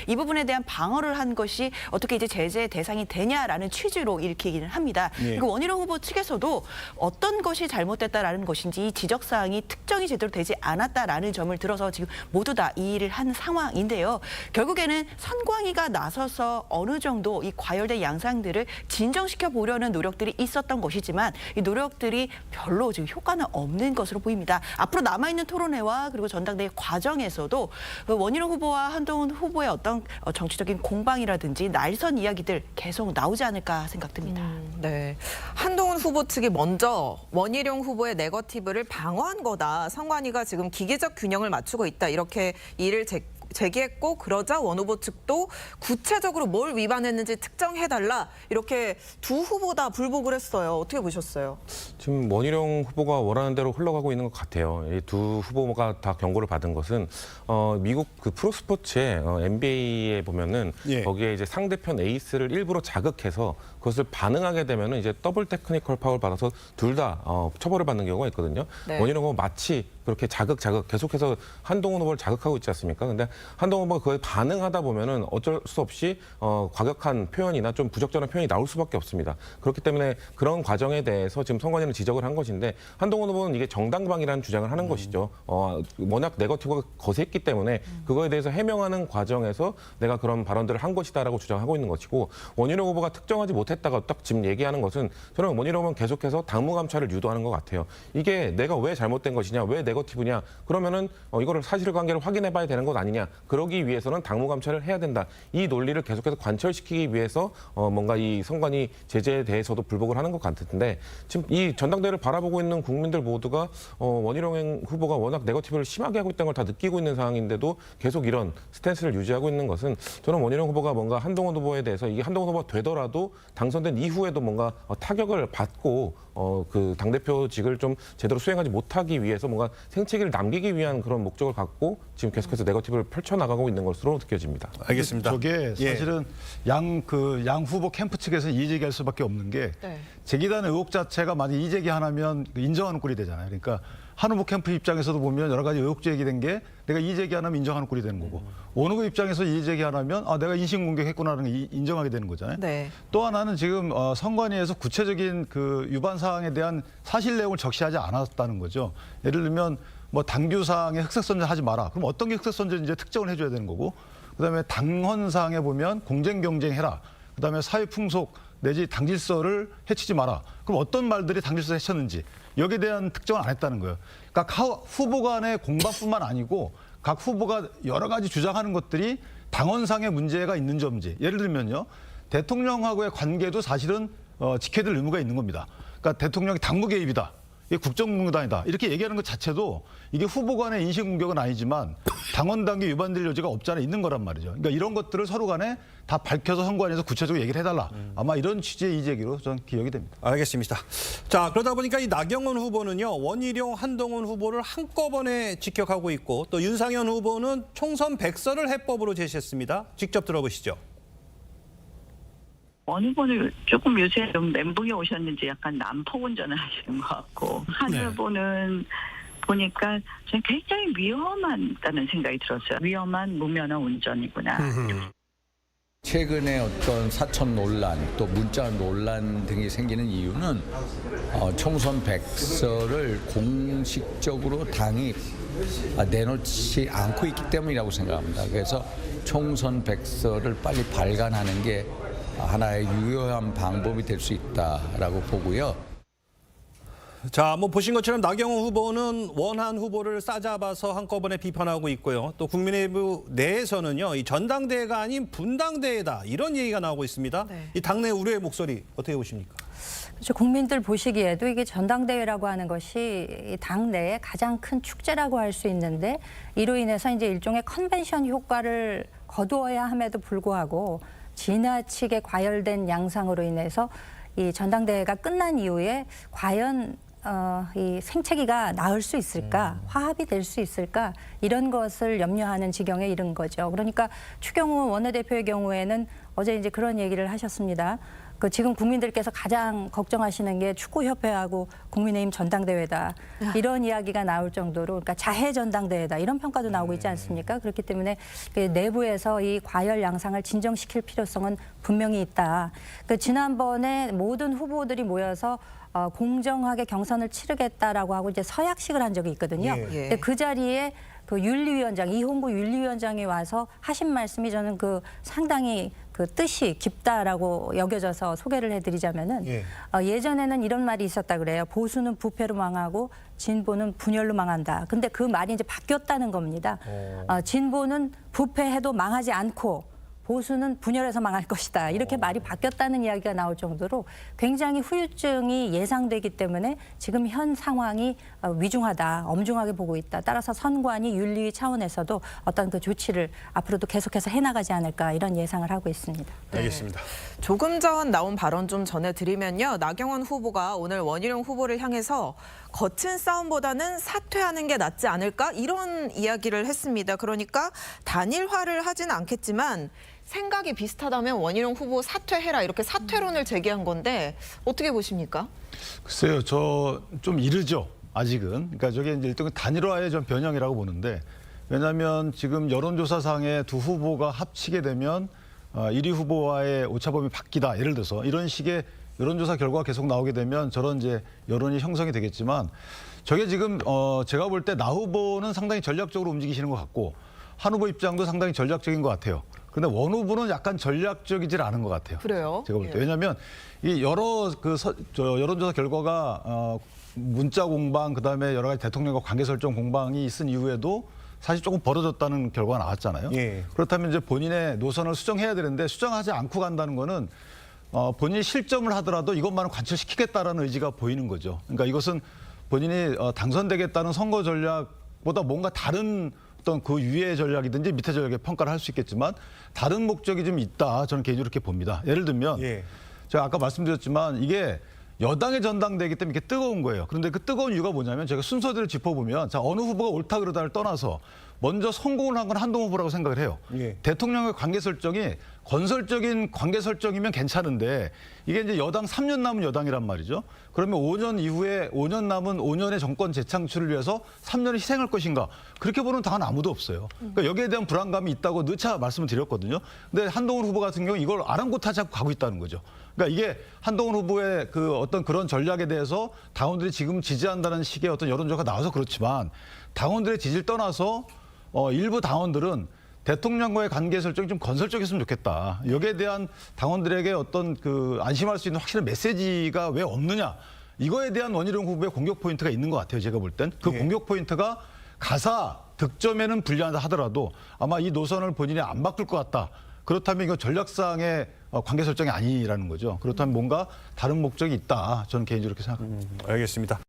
이 부분에 대한 방어를 한 것이 어떻게 이제 제재 대상이 되냐라는 취지로 일으키기는 합니다. 예. 그리고 원희룡 후보 측에서도 어떤 것이 잘못됐다라는 것인지 지적 사항이 특정이 제대로 되지 않았다라는 점을 들어서 지금 모두 다 이의를 한 상황인데요. 결국에는 선관위가 나서서 어느 정도 이 과열된 양상들을 진정시켜 보려는 노력들이 있었던 것이지만 이 노력들이 별로 지금 효과는 없는 것으로 보입니다. 앞으로 남아있는 토론회와 그리고 전당대회 과정에서도 원희룡 후보와 한동훈 후보의 어떤 정치적인 공방이라든지 날선 이야기들 계속 나오지 않을까 생각됩니다. 네, 한동훈 후보 측이 먼저 원희룡 후보의 네거티브를 방어한 거다. 선관위가 지금 기계적 균형을 맞추고 있다. 이렇게 이를 제기했고 그러자 원 후보 측도 구체적으로 뭘 위반했는지 특정해달라. 이렇게 두 후보 다 불복을 했어요. 어떻게 보셨어요? 지금 원희룡 후보가 원하는 대로 흘러가고 있는 것 같아요. 이 두 후보가 다 경고를 받은 것은 미국 그 프로스포츠의 NBA에 보면은 거기에 이제 상대편 에이스를 일부러 자극해서 그것을 반응하게 되면은 이제 더블 테크니컬 파울 받아서 둘 다 처벌을 받는 경우가 있거든요. 네. 원희룡 후보 마치 그렇게 자극 계속해서 한동훈 후보를 자극하고 있지 않습니까? 근데 한동훈 후보가 그에 반응하다 보면은 어쩔 수 없이 과격한 표현이나 좀 부적절한 표현이 나올 수밖에 없습니다. 그렇기 때문에 그런 과정에 대해서 지금 선관위는 지적을 한 것인데 한동훈 후보는 이게 정당방위라는 주장을 하는 것이죠. 워낙 네거티브가 거셌기 때문에 그거에 대해서 해명하는 과정에서 내가 그런 발언들을 한 것이다라고 주장하고 있는 것이고 원희룡 후보가 특정하지 못했다가 딱 지금 얘기하는 것은 저는 원희룡 후보는 계속해서 당무감찰을 유도하는 것 같아요. 이게 내가 왜 잘못된 것이냐, 왜 네거티브냐, 그러면은 이거를 사실관계를 확인해봐야 되는 것 아니냐. 그러기 위해서는 당무감찰을 해야 된다. 이 논리를 계속해서 관철시키기 위해서 뭔가 이 선관위 제재에 대해서도 불복을 하는 것 같은데 지금 이 전당대회를 바라보고 있는 국민들 모두가 원희룡 후보가 워낙 네거티브를 심하게 하고 있다는 걸 다 느끼고 있는 상황인데도 계속 이런 스탠스를 유지하고 있는 것은 저는 원희룡 후보가 뭔가 한동훈 후보에 대해서 이게 한동훈 후보가 되더라도 당선된 이후에도 뭔가 타격을 받고 그 당대표직을 좀 제대로 수행하지 못하기 위해서 뭔가 생채기를 남기기 위한 그런 목적을 갖고 지금 계속해서 네거티브를 펼쳐나가고 있는 것으로 느껴집니다. 알겠습니다. 저게 사실은 양 후보 캠프 측에서 이의제기할 수밖에 없는 게 제기된 의혹 자체가 만약 이의제기 하나면 인정하는 꼴이 되잖아요. 그러니까 한 후보 캠프 입장에서도 보면 여러 가지 의혹 제기된 게 내가 이의 제기 안 하면 인정하는 꼴이 되는 거고 어느 그 입장에서 이의 제기 안 하면 내가 인신공격했구나라는 게 인정하게 되는 거잖아요. 네. 또 하나는 지금 선관위에서 구체적인 그 위반 사항에 대한 사실 내용을 적시하지 않았다는 거죠. 예를 들면 뭐 당규사항에 흑색선전하지 마라. 그럼 어떤 게 흑색선전인지 특정을 해줘야 되는 거고 그다음에 당헌사항에 보면 공정 경쟁해라. 그다음에 사회풍속 내지 당질서를 해치지 마라. 그럼 어떤 말들이 당질서를 해쳤는지 여기에 대한 특정을 안 했다는 거예요. 그러니까 후보 간의 공방뿐만 아니고 각 후보가 여러 가지 주장하는 것들이 당헌상의 문제가 있는지 없는지. 예를 들면요. 대통령하고의 관계도 사실은 지켜야 될 의무가 있는 겁니다. 그러니까 대통령이 당무 개입이다. 이게 국정농단이다. 이렇게 얘기하는 것 자체도 이게 후보 간의 인신공격은 아니지만 당원 단계 위반될 여지가 없지 않아 있는 거란 말이죠. 그러니까 이런 것들을 서로 간에 다 밝혀서 선관위에서 구체적으로 얘기를 해달라. 아마 이런 취지의 이의제기로 저는 기억이 됩니다. 알겠습니다. 자, 그러다 보니까 이 나경원 후보는요, 원희룡, 한동훈 후보를 한꺼번에 직격하고 있고 또 윤상현 후보는 총선 백서를 해법으로 제시했습니다. 직접 들어보시죠. 원 후보는 조금 요새 좀 멘붕에 오셨는지 약간 난폭 운전을 하시는 것 같고 한 후보는 보니까 저는 굉장히 위험하다는 생각이 들었어요. 위험한 무면허 운전이구나. 최근에 어떤 사천 논란 또 문자 논란 등이 생기는 이유는 총선 백서를 공식적으로 당이 내놓지 않고 있기 때문이라고 생각합니다. 그래서 총선 백서를 빨리 발간하는 게 하나의 유효한 방법이 될 수 있다라고 보고요. 자, 뭐 보신 것처럼 나경원 후보는 원한 후보를 싸잡아서 한꺼번에 비판하고 있고요. 또 국민의힘 내에서는요, 이 전당대회가 아닌 분당대회다 이런 얘기가 나오고 있습니다. 네. 이 당내 우려의 목소리 어떻게 보십니까? 그렇죠. 국민들 보시기에도 이게 전당대회라고 하는 것이 당내의 가장 큰 축제라고 할 수 있는데 이로 인해서 이제 일종의 컨벤션 효과를 거두어야 함에도 불구하고 지나치게 과열된 양상으로 인해서 이 전당대회가 끝난 이후에 과연 이 생채기가 나을 수 있을까, 화합이 될 수 있을까 이런 것을 염려하는 지경에 이른 거죠. 그러니까 추경호 원내대표의 경우에는 어제 이제 그런 얘기를 하셨습니다. 그 지금 국민들께서 가장 걱정하시는 게 축구협회하고 국민의힘 전당대회다. 이런 이야기가 나올 정도로 그러니까 자해 전당대회다. 이런 평가도 나오고 있지 않습니까? 그렇기 때문에 내부에서 이 과열 양상을 진정시킬 필요성은 분명히 있다. 그 지난번에 모든 후보들이 모여서 공정하게 경선을 치르겠다라고 하고 이제 서약식을 한 적이 있거든요. 근데 그 자리에 그 윤리위원장, 이홍구 윤리위원장이 와서 하신 말씀이 저는 그 상당히 그 뜻이 깊다라고 여겨져서 소개를 해드리자면은 예전에는 이런 말이 있었다 그래요. 보수는 부패로 망하고 진보는 분열로 망한다. 근데 그 말이 이제 바뀌었다는 겁니다. 진보는 부패해도 망하지 않고 보수는 분열해서 망할 것이다. 이렇게 말이 바뀌었다는 이야기가 나올 정도로 굉장히 후유증이 예상되기 때문에 지금 현 상황이 위중하다, 엄중하게 보고 있다. 따라서 선관위 윤리위 차원에서도 어떤 그 조치를 앞으로도 계속해서 해나가지 않을까 이런 예상을 하고 있습니다. 알겠습니다. 조금 전 나온 발언 좀 전해드리면요. 나경원 후보가 오늘 원희룡 후보를 향해서 거친 싸움보다는 사퇴하는 게 낫지 않을까 이런 이야기를 했습니다. 그러니까 단일화를 하진 않겠지만 생각이 비슷하다면 원희룡 후보 사퇴해라 이렇게 사퇴론을 제기한 건데 어떻게 보십니까? 글쎄요, 저 좀 이르죠. 아직은. 그러니까 저게 이제 일단 단일화의 좀 변형이라고 보는데 왜냐하면 지금 여론조사상에 두 후보가 합치게 되면 1위 후보와의 오차범위 바뀌다. 예를 들어서 이런 식의 여론조사 결과가 계속 나오게 되면 저런 이제 여론이 형성이 되겠지만 저게 지금 제가 볼 때 나 후보는 상당히 전략적으로 움직이시는 것 같고 한 후보 입장도 상당히 전략적인 것 같아요. 근데 원 후보는 약간 전략적이질 않은 것 같아요. 그래요? 제가 볼 때. 왜냐하면 이 여러 여론조사 결과가 문자 공방 그다음에 여러 가지 대통령과 관계 설정 공방이 있은 이후에도 사실 조금 벌어졌다는 결과가 나왔잖아요. 그렇다면 이제 본인의 노선을 수정해야 되는데 수정하지 않고 간다는 거는 본인이 실점을 하더라도 이것만은 관철시키겠다라는 의지가 보이는 거죠. 그러니까 이것은 본인이 당선되겠다는 선거 전략보다 뭔가 다른 어떤 그 위의 전략이든지 밑에 전략의 평가를 할 수 있겠지만 다른 목적이 좀 있다. 저는 개인적으로 이렇게 봅니다. 예를 들면 제가 아까 말씀드렸지만 이게 여당의 전당대회이기 때문에 이렇게 뜨거운 거예요. 그런데 그 뜨거운 이유가 뭐냐면 제가 순서대로 짚어보면 자 어느 후보가 옳다 그러다를 떠나서 먼저 성공을 한 건 한동훈 후보라고 생각을 해요. 대통령의 관계 설정이 건설적인 관계 설정이면 괜찮은데 이게 이제 여당 3년 남은 여당이란 말이죠. 그러면 5년 이후에 5년 남은 5년의 정권 재창출을 위해서 3년을 희생할 것인가? 그렇게 보는 당은 아무도 없어요. 그러니까 여기에 대한 불안감이 있다고 누차 말씀을 드렸거든요. 근데 한동훈 후보 같은 경우 이걸 아랑곳하지 않고 가고 있다는 거죠. 그러니까 이게 한동훈 후보의 그 어떤 그런 전략에 대해서 당원들이 지금 지지한다는 식의 어떤 여론조사가 나와서 그렇지만 당원들의 지지를 떠나서 일부 당원들은 대통령과의 관계 설정이 좀 건설적이었으면 좋겠다. 여기에 대한 당원들에게 어떤 그 안심할 수 있는 확실한 메시지가 왜 없느냐. 이거에 대한 원희룡 후보의 공격 포인트가 있는 것 같아요. 제가 볼 땐. 그 공격 포인트가 가사 득점에는 불리하다 하더라도 아마 이 노선을 본인이 안 바꿀 것 같다. 그렇다면 이거 전략상의 관계 설정이 아니라는 거죠. 그렇다면 뭔가 다른 목적이 있다. 저는 개인적으로 그렇게 생각합니다. 알겠습니다.